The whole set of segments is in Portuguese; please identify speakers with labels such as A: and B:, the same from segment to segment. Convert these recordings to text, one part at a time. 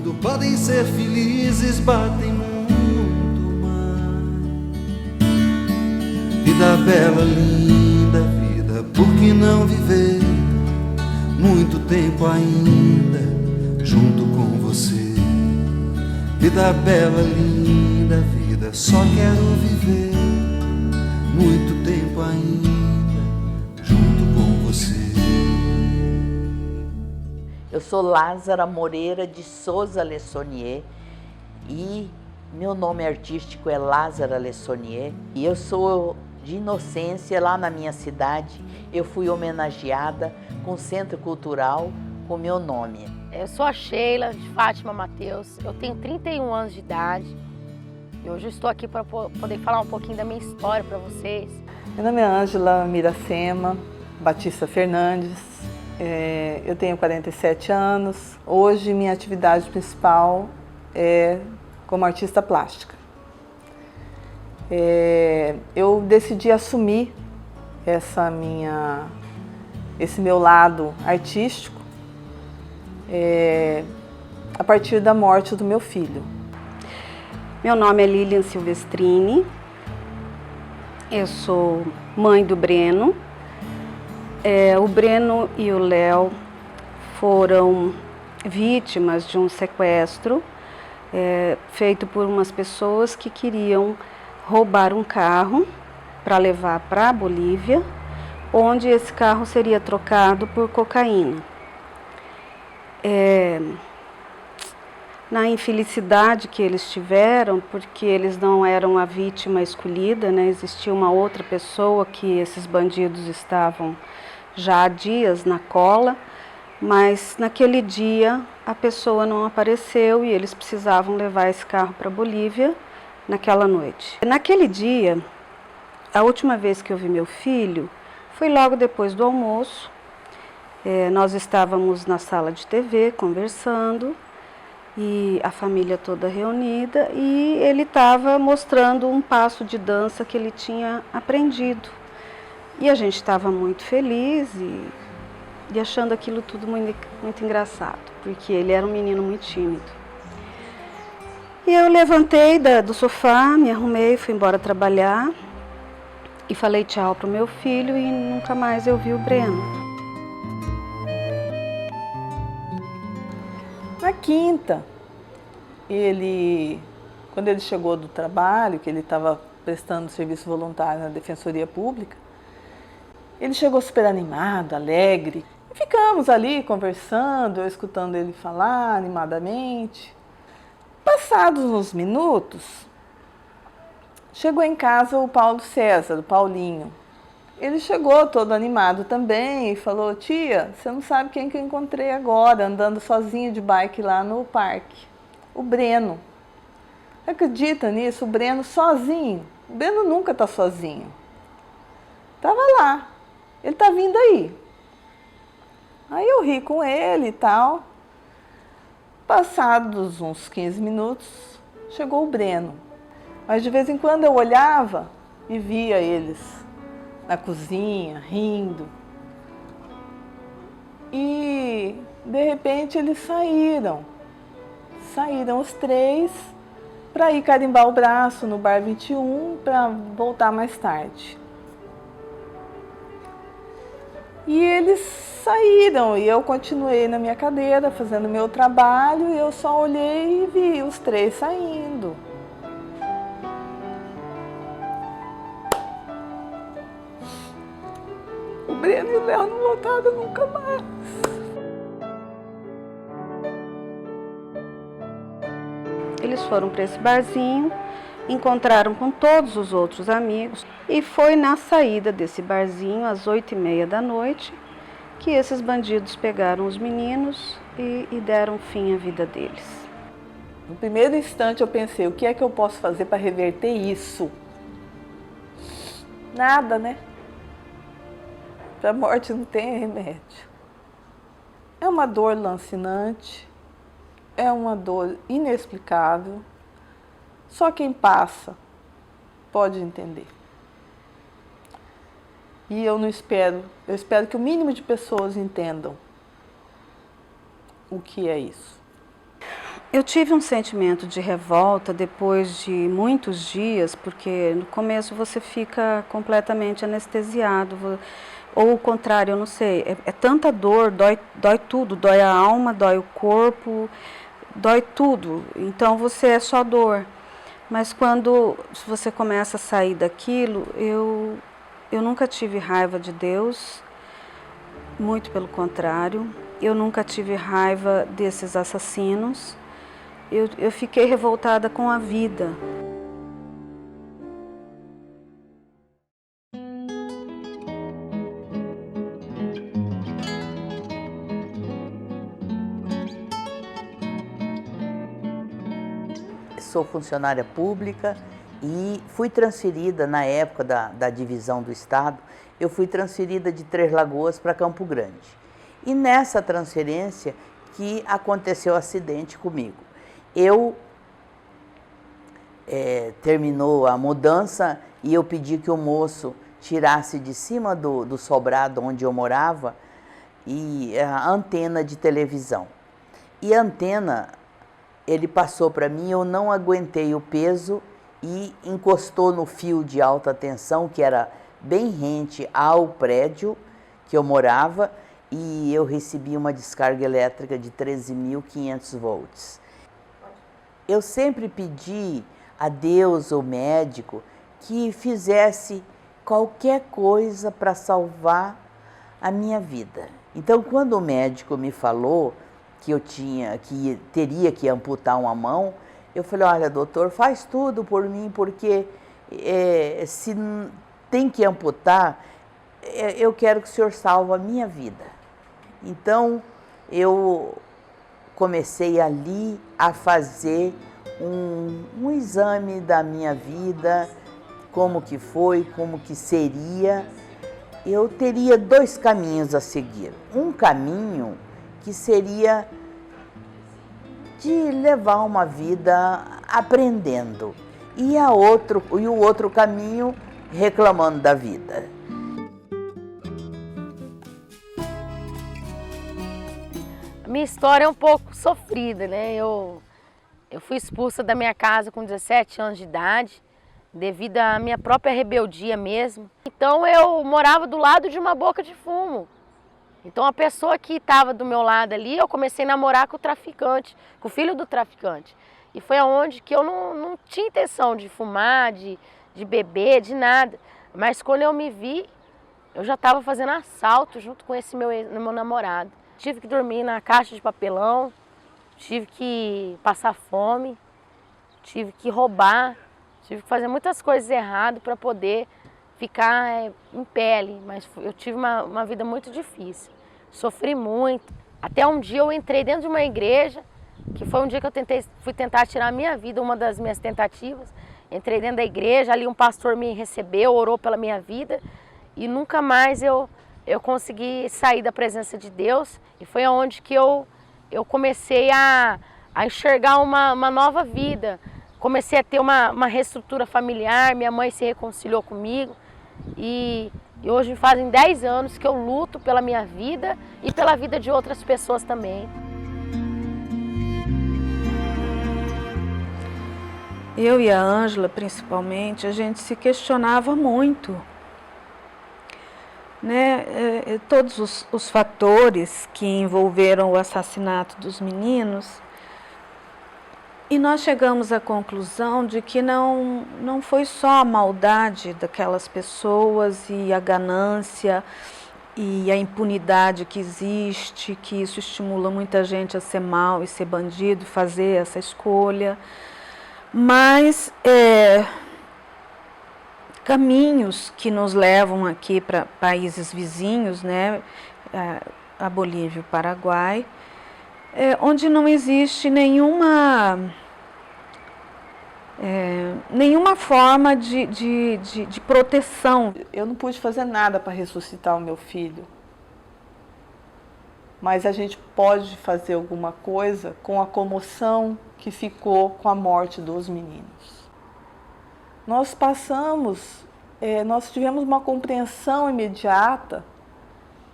A: quando podem ser felizes, batem muito mais. Vida bela, linda, vida, por que não viver muito tempo ainda junto com você? Vida bela, linda, vida, só quero viver muito tempo ainda junto com você.
B: Eu sou Lázara Moreira de Souza Lessonier e meu nome artístico é Lázara Lessonier e eu sou de Inocência, lá na minha cidade. Eu fui homenageada com o Centro Cultural com meu nome.
C: Eu sou a Sheila de Fátima Mateus, eu tenho 31 anos de idade e hoje eu estou aqui para poder falar um pouquinho da minha história para vocês.
D: Meu nome é Ângela Miracema Batista Fernandes, eu tenho 47 anos. Hoje minha atividade principal é como artista plástica. Eu decidi assumir esse meu lado artístico a partir da morte do meu filho.
E: Meu nome é Lilian Silvestrini, eu sou mãe do Breno. O Breno e o Léo foram vítimas de um sequestro feito por umas pessoas que queriam roubar um carro para levar para a Bolívia, onde esse carro seria trocado por cocaína. Na infelicidade que eles tiveram, porque eles não eram a vítima escolhida, né? Existia uma outra pessoa que esses bandidos estavam já há dias na cola, mas naquele dia a pessoa não apareceu e eles precisavam levar esse carro para a Bolívia naquela noite. Naquele dia, a última vez que eu vi meu filho foi logo depois do almoço. Nós estávamos na sala de TV conversando e a família toda reunida e ele estava mostrando um passo de dança que ele tinha aprendido. E a gente estava muito feliz e achando aquilo tudo muito engraçado, porque ele era um menino muito tímido. E eu levantei do sofá, me arrumei, fui embora trabalhar e falei tchau para o meu filho e nunca mais eu vi o Breno.
D: Na quinta, quando ele chegou do trabalho, que ele estava prestando serviço voluntário na Defensoria Pública, ele chegou super animado, alegre. E ficamos ali conversando, eu escutando ele falar animadamente. Passados uns minutos, chegou em casa o Paulo César, o Paulinho. Ele chegou todo animado também e falou: tia, você não sabe quem que eu encontrei agora, andando sozinho de bike lá no parque. O Breno. Acredita nisso? O Breno sozinho. O Breno nunca está sozinho. Estava lá. Ele está vindo aí. Aí eu ri com ele e tal. Passados uns 15 minutos, chegou o Breno. Mas de vez em quando eu olhava e via eles na cozinha, rindo. E de repente eles saíram. Saíram os três para ir carimbar o braço no Bar 21 para voltar mais tarde. E eles saíram e eu continuei na minha cadeira fazendo meu trabalho e eu só olhei e vi os três saindo. O Breno e o Léo não voltaram nunca mais.
E: Eles foram para esse barzinho, encontraram com todos os outros amigos e foi na saída desse barzinho, às 8h30 da noite, que esses bandidos pegaram os meninos e deram fim à vida deles.
D: No primeiro instante eu pensei, o que é que eu posso fazer para reverter isso? Nada, né? Para a morte não tem remédio. É uma dor lancinante, é uma dor inexplicável. Só quem passa pode entender. E eu espero que o mínimo de pessoas entendam o que é isso.
E: Eu tive um sentimento de revolta depois de muitos dias, porque no começo você fica completamente anestesiado, ou o contrário, eu não sei, é tanta dor, dói tudo, dói a alma, dói o corpo, dói tudo, então você é só dor. Mas quando você começa a sair daquilo, eu nunca tive raiva de Deus, muito pelo contrário, eu nunca tive raiva desses assassinos. Eu fiquei revoltada com a vida.
B: Sou funcionária pública e fui transferida na época da divisão do Estado, eu fui transferida de Três Lagoas para Campo Grande. E nessa transferência que aconteceu o acidente comigo. Terminou a mudança e eu pedi que o moço tirasse de cima do sobrado onde eu morava e a antena de televisão. E a antena, ele passou para mim, eu não aguentei o peso e encostou no fio de alta tensão, que era bem rente ao prédio que eu morava, e eu recebi uma descarga elétrica de 13.500 volts. Eu sempre pedi a Deus, o médico, que fizesse qualquer coisa para salvar a minha vida. Então, quando o médico me falou que teria que amputar uma mão, eu falei, olha, doutor, faz tudo por mim, porque se tem que amputar, eu quero que o senhor salve a minha vida. Então, eu comecei ali a fazer um exame da minha vida, como que foi, como que seria. Eu teria dois caminhos a seguir. Um caminho que seria de levar uma vida aprendendo, e o outro caminho reclamando da vida.
C: A minha história é um pouco sofrida, né? Eu fui expulsa da minha casa com 17 anos de idade, devido à minha própria rebeldia mesmo. Então eu morava do lado de uma boca de fumo. Então a pessoa que estava do meu lado ali, eu comecei a namorar com o traficante, com o filho do traficante. E foi aonde que eu não tinha intenção de fumar, de beber, de nada. Mas quando eu me vi, eu já estava fazendo assalto junto com esse meu namorado. Tive que dormir na caixa de papelão, tive que passar fome, tive que roubar, tive que fazer muitas coisas erradas para poder ficar em pele, mas eu tive uma vida muito difícil, sofri muito. Até um dia eu entrei dentro de uma igreja, que foi um dia que eu fui tentar tirar a minha vida, uma das minhas tentativas. Entrei dentro da igreja, ali um pastor me recebeu, orou pela minha vida e nunca mais eu consegui sair da presença de Deus. E foi onde que eu comecei a enxergar uma nova vida. Comecei a ter uma reestrutura familiar, minha mãe se reconciliou comigo. E hoje fazem 10 anos que eu luto pela minha vida e pela vida de outras pessoas também.
E: Eu e a Ângela, principalmente, a gente se questionava muito, né? Todos os fatores que envolveram o assassinato dos meninos. E nós chegamos à conclusão de que não foi só a maldade daquelas pessoas e a ganância e a impunidade que existe, que isso estimula muita gente a ser mal e ser bandido, fazer essa escolha, mas caminhos que nos levam aqui para países vizinhos, né, a Bolívia e o Paraguai, onde não existe nenhuma forma de proteção.
D: Eu não pude fazer nada para ressuscitar o meu filho, mas a gente pode fazer alguma coisa com a comoção que ficou com a morte dos meninos. Nós tivemos uma compreensão imediata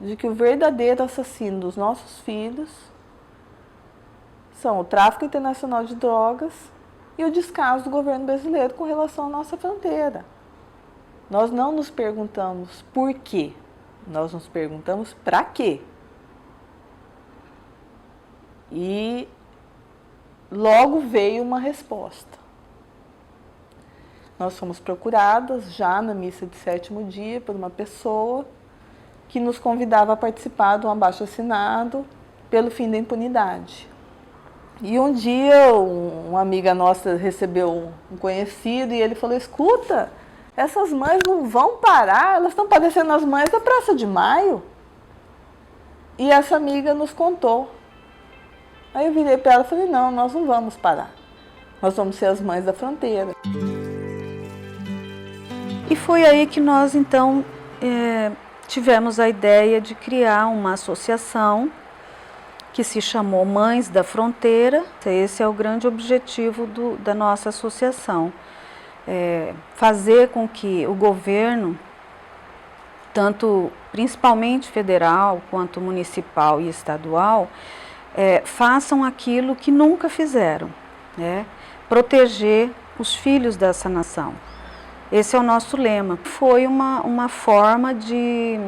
D: de que o verdadeiro assassino dos nossos filhos são o tráfico internacional de drogas e o descaso do governo brasileiro com relação à nossa fronteira. Nós não nos perguntamos por quê, nós nos perguntamos para quê. E logo veio uma resposta. Nós fomos procuradas já na missa de 7º dia por uma pessoa que nos convidava a participar de um abaixo-assinado pelo fim da impunidade. E um dia uma amiga nossa recebeu um conhecido e ele falou, escuta, essas mães não vão parar, elas estão parecendo as mães da Praça de Maio. E essa amiga nos contou. Aí eu virei para ela e falei, não, nós não vamos parar. Nós vamos ser as mães da fronteira.
E: E foi aí que nós, então, tivemos a ideia de criar uma associação que se chamou Mães da Fronteira. Esse é o grande objetivo da nossa associação. Fazer com que o governo, principalmente federal, quanto municipal e estadual, façam aquilo que nunca fizeram, né? Proteger os filhos dessa nação. Esse é o nosso lema. Foi uma forma de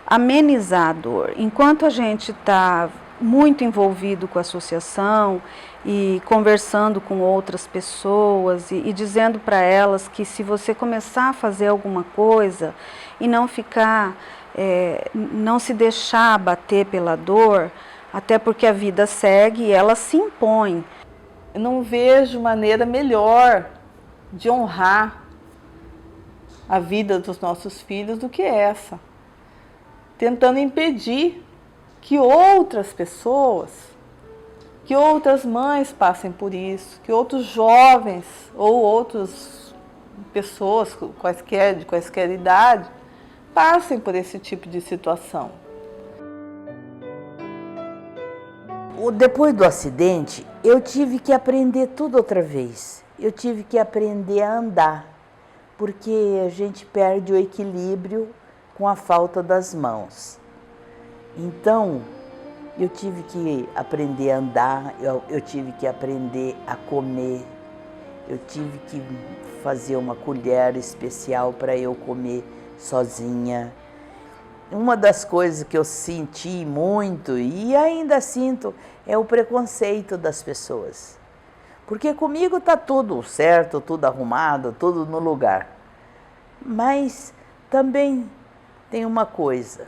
E: amenizar a dor. Enquanto a gente está muito envolvido com a associação e conversando com outras pessoas e dizendo para elas que se você começar a fazer alguma coisa e não ficar, não se deixar abater pela dor, até porque a vida segue e ela se impõe.
D: Eu não vejo maneira melhor de honrar a vida dos nossos filhos do que essa, tentando impedir que outras pessoas, que outras mães passem por isso, que outros jovens ou outras pessoas de quaisquer idade passem por esse tipo de situação.
B: Depois do acidente, eu tive que aprender tudo outra vez. Eu tive que aprender a andar, porque a gente perde o equilíbrio com a falta das mãos. Então, eu tive que aprender a andar, eu tive que aprender a comer, eu tive que fazer uma colher especial para eu comer sozinha. Uma das coisas que eu senti muito e ainda sinto é o preconceito das pessoas. Porque comigo está tudo certo, tudo arrumado, tudo no lugar. Mas também tem uma coisa,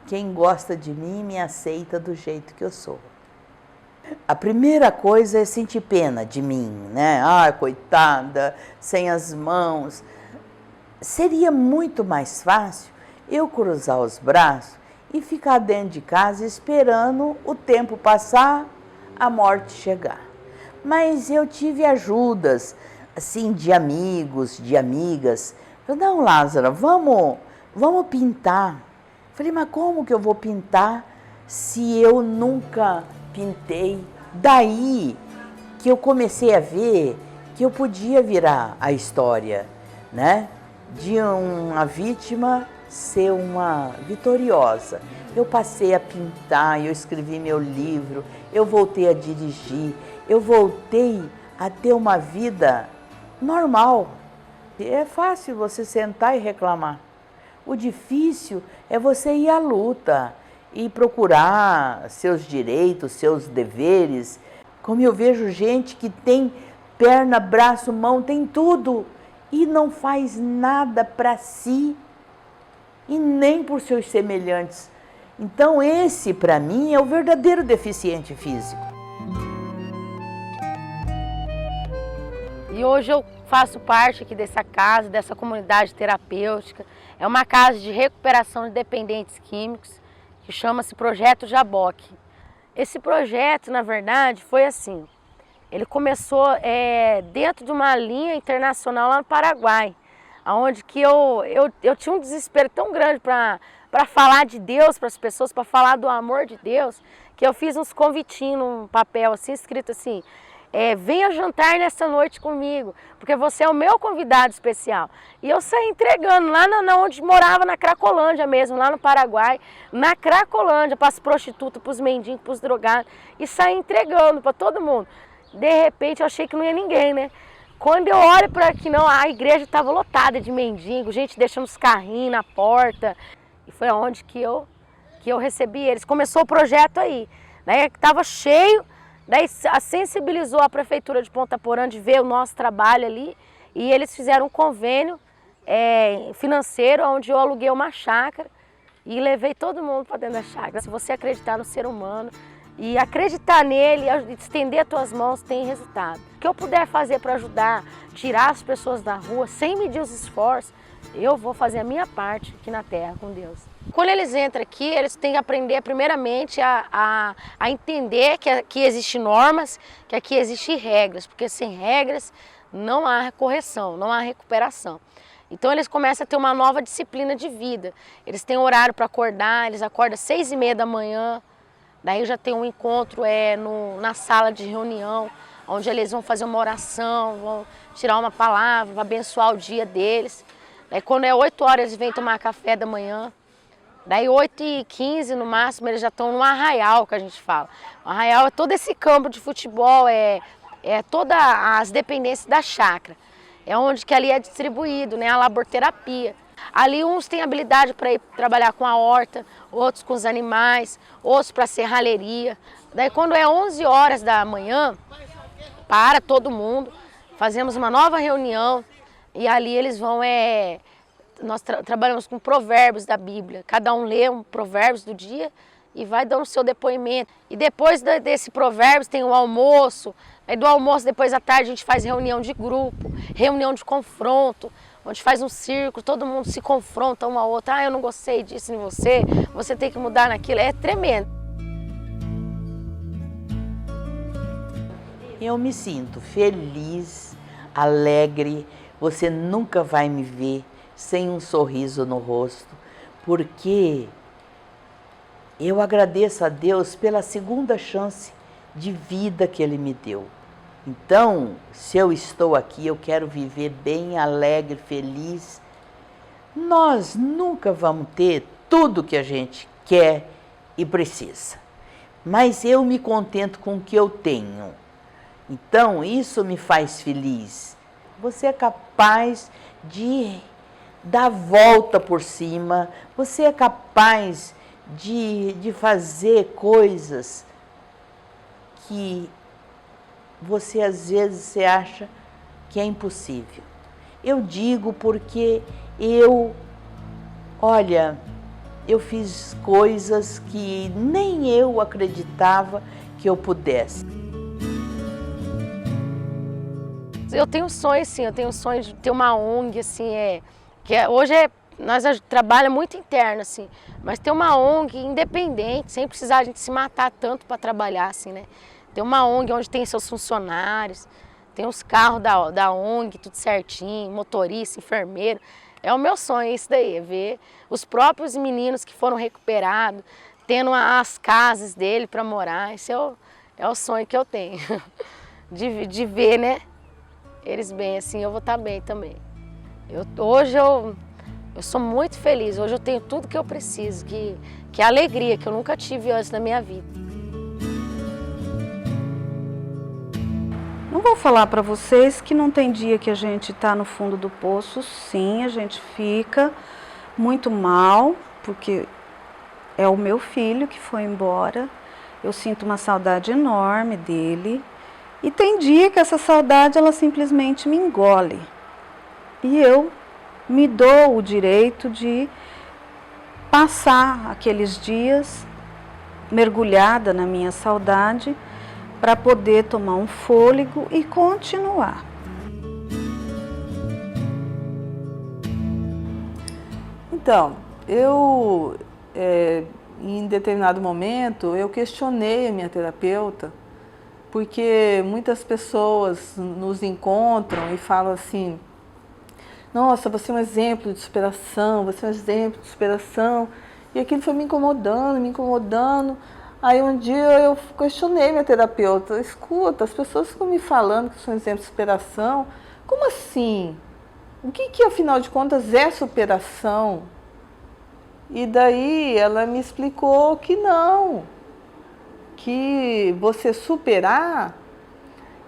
B: quem gosta de mim me aceita do jeito que eu sou. A primeira coisa é sentir pena de mim, né? Ah, coitada, sem as mãos. Seria muito mais fácil eu cruzar os braços e ficar dentro de casa esperando o tempo passar, a morte chegar. Mas eu tive ajudas, assim, de amigos, de amigas. Eu, não, Lázara, vamos pintar. Falei, mas como que eu vou pintar se eu nunca pintei? Daí que eu comecei a ver que eu podia virar a história, né? De uma vítima ser uma vitoriosa. Eu passei a pintar, eu escrevi meu livro, eu voltei a dirigir, eu voltei a ter uma vida normal. É fácil você sentar e reclamar. O difícil é você ir à luta e procurar seus direitos, seus deveres. Como eu vejo gente que tem perna, braço, mão, tem tudo e não faz nada para si e nem por seus semelhantes. Então esse, para mim, é o verdadeiro deficiente físico.
C: E hoje eu faço parte aqui dessa casa, dessa comunidade terapêutica. É uma casa de recuperação de dependentes químicos que chama-se Projeto Jaboque. Esse projeto, na verdade, foi assim. Ele começou dentro de uma linha internacional lá no Paraguai, onde que eu tinha um desespero tão grande para falar de Deus para as pessoas, para falar do amor de Deus, que eu fiz uns convitinhos num papel assim, escrito assim: venha jantar nessa noite comigo, porque você é o meu convidado especial. E eu saí entregando lá onde morava, na Cracolândia mesmo, lá no Paraguai, na Cracolândia, para as prostitutas, para os mendigos, para os drogados, e saí entregando para todo mundo. De repente eu achei que não ia ninguém, né? Quando eu olho para aqui, não, a igreja estava lotada de mendigos, gente deixando os carrinhos na porta. E foi onde que eu recebi eles. Começou o projeto aí, né? Estava cheio. Daí sensibilizou a Prefeitura de Ponta Porã de ver o nosso trabalho ali e eles fizeram um convênio financeiro onde eu aluguei uma chácara e levei todo mundo para dentro da chácara. Se você acreditar no ser humano e acreditar nele, estender as tuas mãos, tem resultado. O que eu puder fazer para ajudar, tirar as pessoas da rua sem medir os esforços, eu vou fazer a minha parte aqui na terra com Deus. Quando eles entram aqui, eles têm que aprender primeiramente a entender que aqui existem normas, que aqui existem regras, porque sem regras não há correção, não há recuperação. Então eles começam a ter uma nova disciplina de vida. Eles têm horário para acordar, eles acordam às 6h30 da manhã, daí já tem um encontro na sala de reunião, onde eles vão fazer uma oração, vão tirar uma palavra, para abençoar o dia deles. Daí quando é 8 horas eles vêm tomar café da manhã. Daí 8h15 no máximo eles já estão no arraial, que a gente fala. O arraial é todo esse campo de futebol, é todas as dependências da chácara. É onde que ali é distribuído, né, a laborterapia. Ali uns têm habilidade para ir trabalhar com a horta, outros com os animais, outros para serralheria. Daí quando é 11 horas da manhã, para todo mundo, fazemos uma nova reunião e ali eles vão... Nós trabalhamos com provérbios da Bíblia. Cada um lê um provérbios do dia e vai dando o seu depoimento. E depois desse provérbios tem o almoço. Aí do almoço, depois à tarde, a gente faz reunião de grupo, reunião de confronto, onde faz um círculo, todo mundo se confronta um ao outro. Ah, eu não gostei disso em você, você tem que mudar naquilo. É tremendo.
B: Eu me sinto feliz, alegre. Você nunca vai me ver sem um sorriso no rosto, porque eu agradeço a Deus pela segunda chance de vida que Ele me deu. Então, se eu estou aqui, eu quero viver bem, alegre, feliz. Nós nunca vamos ter tudo que a gente quer e precisa, mas eu me contento com o que eu tenho. Então, isso me faz feliz. Você é capaz de dar volta por cima, você é capaz de fazer coisas que você às vezes você acha que é impossível. Eu digo porque eu fiz coisas que nem eu acreditava que eu pudesse.
C: Eu tenho um sonho, assim, eu tenho um sonho de ter uma ONG, assim, hoje nós trabalhamos muito interno, assim, mas ter uma ONG independente, sem precisar a gente se matar tanto para trabalhar, assim, né? Ter uma ONG onde tem seus funcionários, tem os carros da ONG, tudo certinho, motorista, enfermeiro. É o meu sonho isso daí, ver os próprios meninos que foram recuperados, tendo as casas dele para morar. Esse é o sonho que eu tenho, de ver, né? Eles bem, assim, eu vou estar bem também. Hoje eu sou muito feliz, hoje eu tenho tudo que eu preciso, que é alegria, que eu nunca tive antes na minha vida.
E: Não vou falar para vocês que não tem dia que a gente está no fundo do poço, sim, a gente fica muito mal, porque é o meu filho que foi embora, eu sinto uma saudade enorme dele. E tem dia que essa saudade, ela simplesmente me engole. E eu me dou o direito de passar aqueles dias mergulhada na minha saudade para poder tomar um fôlego e continuar.
D: Então, em determinado momento, eu questionei a minha terapeuta, porque muitas pessoas nos encontram e falam assim: nossa, você é um exemplo de superação, você é um exemplo de superação. E aquilo foi me incomodando. Aí um dia eu questionei minha terapeuta, escuta, as pessoas ficam me falando que são exemplos de superação, como assim? O que afinal de contas é superação? E daí ela me explicou que não, que você superar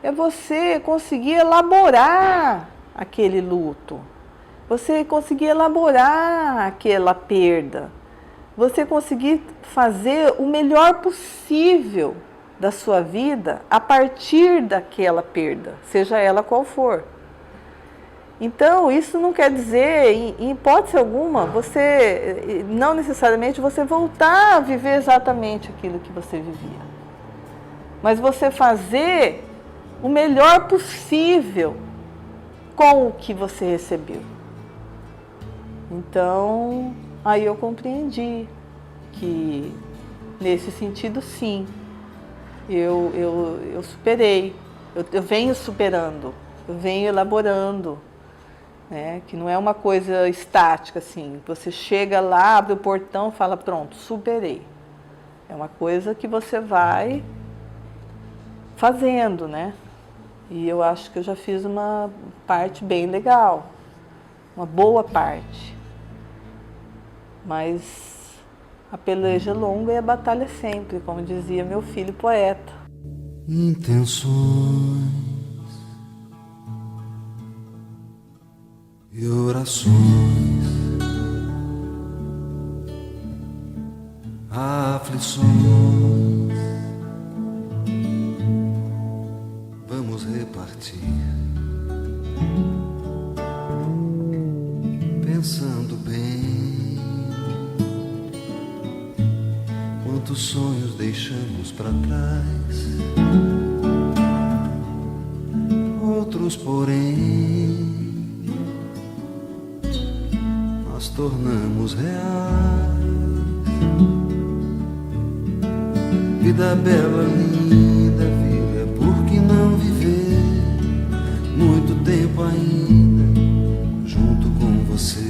D: é você conseguir elaborar aquele luto, você conseguir elaborar aquela perda, você conseguir fazer o melhor possível da sua vida a partir daquela perda, seja ela qual for. Então, isso não quer dizer, em hipótese alguma, você, não necessariamente você voltar a viver exatamente aquilo que você vivia, mas você fazer o melhor possível com o que você recebeu. Então, aí eu compreendi que, nesse sentido, sim, eu superei, eu venho superando, eu venho elaborando, né? Que não é uma coisa estática, assim, você chega lá, abre o portão e fala, pronto, superei. É uma coisa que você vai fazendo, né? E eu acho que eu já fiz uma parte bem legal, uma boa parte. Mas a peleja é longa e a batalha é sempre, como dizia meu filho poeta.
A: Intenções e orações, aflições, vamos repartir, pensando bem, quantos sonhos deixamos pra trás, outros porém nós tornamos reais. Vida bela, linda, vida, por que não viver muito tempo ainda junto com você?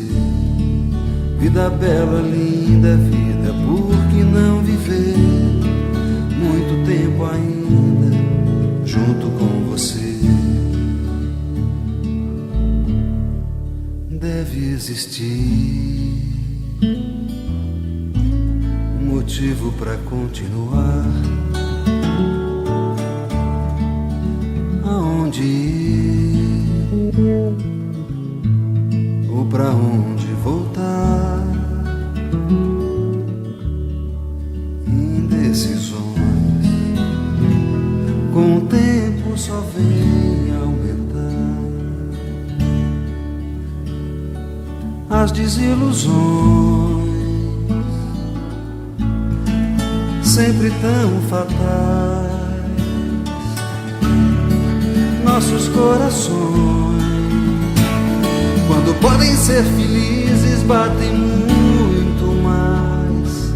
A: Vida bela, linda, vida, por que não viver muito tempo ainda junto com você? Deve existir um motivo para continuar. Aonde ir ou para onde voltar? Indecisões com o tempo só vem aumentar. As desilusões sempre tão fatais. Nossos corações, quando podem ser felizes, batem muito mais.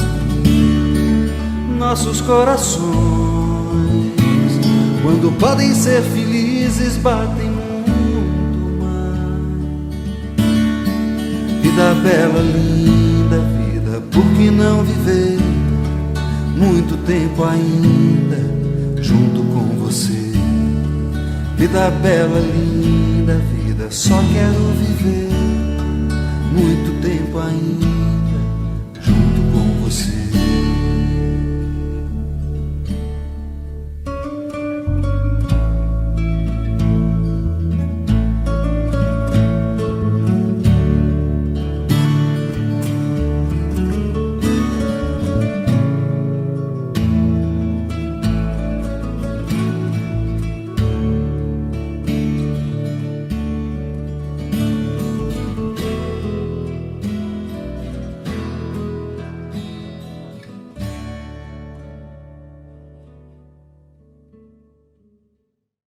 A: Nossos corações, quando podem ser felizes, batem muito mais. Vida bela, linda, vida, por que não viver muito tempo ainda junto com você? Vida bela, linda, vida, só quero viver muito tempo ainda